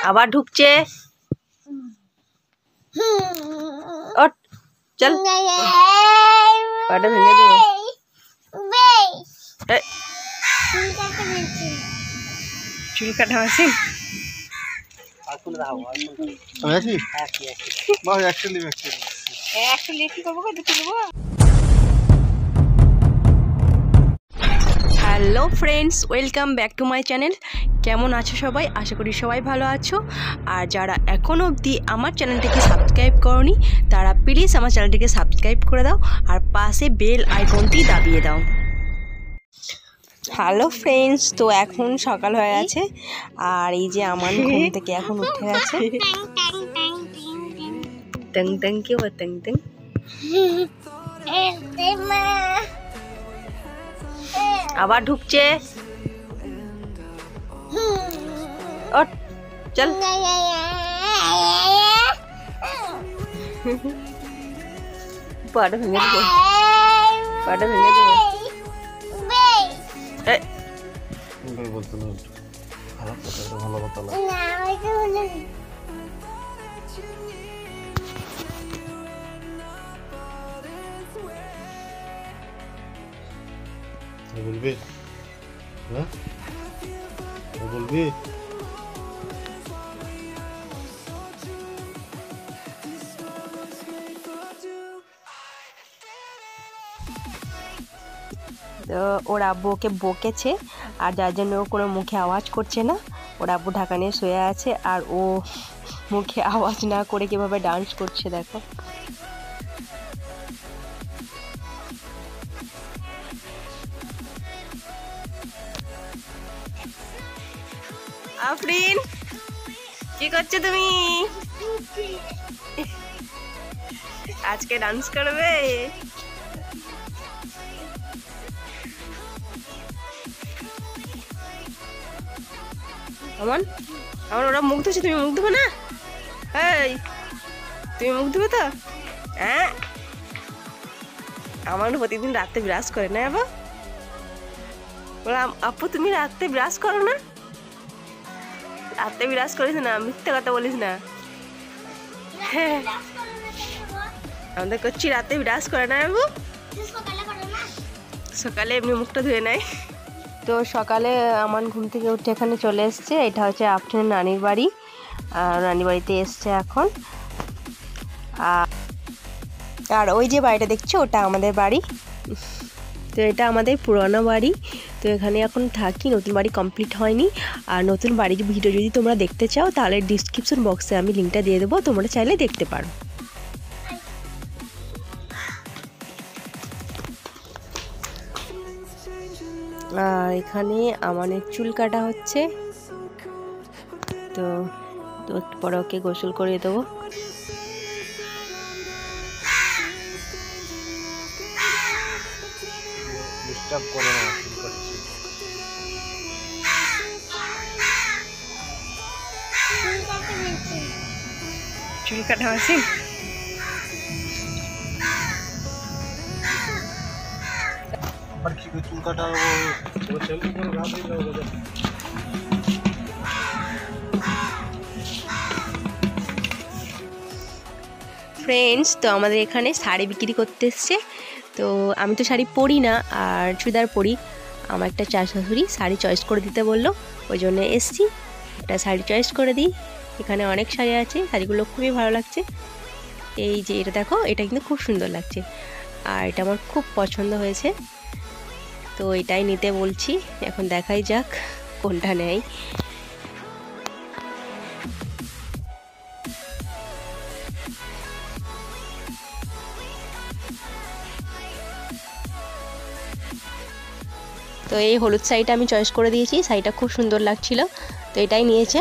আবার ঢুকছে। ওঠ চল, পাটা ভেঙে দেবো। চুল কাটা machine hello friends, welcome back to my channel. কেমন আছো সবাই? আশা করি সবাই ভালো আছো। আর যারা এখনও অবধি আমার চ্যানেলটিকে সাবস্ক্রাইব করোনি তারা প্লিজ আমার চ্যানেলটিকে সাবস্ক্রাইব করে দাও আর পাশে বেল আইকনটি দাবিয়ে দাও। হ্যালো ফ্রেন্ডস, তো এখন সকাল হয়ে গেছে আর এই যে আমার ঘুম থেকে এখন উঠে গেছে। টং টং কি বল, টং টং আবার ঢুকছে। ওঠ চল, পাটা ভেঙে দেবো, পাটা ভেঙে দেবো। বলবি হ্যাঁ বলবি? তো ওর আব্বু ওকে বকেছে আর যার জন্য ও কোনো মুখে আওয়াজ করছে না। ওর আব্বু ঢাকা নিয়ে শুয়ে আছে আর ও মুখে আওয়াজ না করে কিভাবে ডান্স করছে দেখো। আফরিন কি করছো তুমি? আজকে ডান্স করবে? আমার আমার ওরা মুখ ধুচ্ছে, তুমি মুখ ধুবে না? এই তুমি মুখ ধুবে তো? হ্যাঁ, আমার প্রতিদিন রাতে ব্রাশ করে না আবার। ওরা আপু তুমি রাতে ব্রাশ করো না? রাতে ব্রাশ করিস না, মিথ্যে কথা বলিস না। হ্যাঁ আমাদের করছি রাতে ব্রাশ করে না বাবু, সকালে এমনি মুখটা ধুয়ে নেয়। তো সকালে আমার ঘুম থেকে উঠে এখানে চলে এসছে। এটা হচ্ছে আপনার নানির বাড়ি, নানির বাড়িতে এসছে এখন। আর ওই যে বাড়িটা দেখছো ওটা আমাদের বাড়ি। তো এটা আমাদের পুরনো বাড়ি। তো এখানে এখন থাকি, নতুন বাড়ি কমপ্লিট হয়নি। আর নতুন বাড়ির ভিডিও যদি তোমরা দেখতে চাও তাহলে ডিসক্রিপশন বক্সে আমি লিঙ্কটা দিয়ে দেবো, তোমরা চাইলে দেখতে পারো। আর এখানে আমাদের চুল কাটা হচ্ছে। তো একটু পরে ওকে গোসল করিয়ে দেবো। চুল কাটা মেশিন চুল কাটা ফ্রেন্ডস, তো আমাদের এখানে শাড়ি বিক্রি করতে এসছে। তো আমি তো শাড়ি পরি না আর চুড়িদার পরি। আমার একটা শাশুড়ি শাড়ি চয়েস করে দিতে বললো, ওই জন্য এসছি একটা শাড়ি চয়েস করে দিই। এখানে অনেক শাড়ি আছে, শাড়িগুলো খুবই ভালো লাগছে। এই যে এটা দেখো, এটা কিন্তু খুব সুন্দর লাগছে আর এটা আমার খুব পছন্দ হয়েছে। তো এটাই নিতে বলছি, এখন দেখাই যাক কোনটা নেয়। তো এই হলুদ শাড়িটা আমি চয়েস করে দিয়েছি, শাড়িটা খুব সুন্দর লাগছিল, তো এটাই নিয়েছে।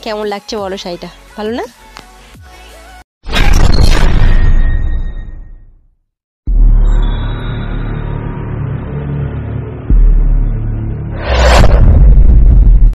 কেমন লাগছে বলো শাড়িটা? ভালো না?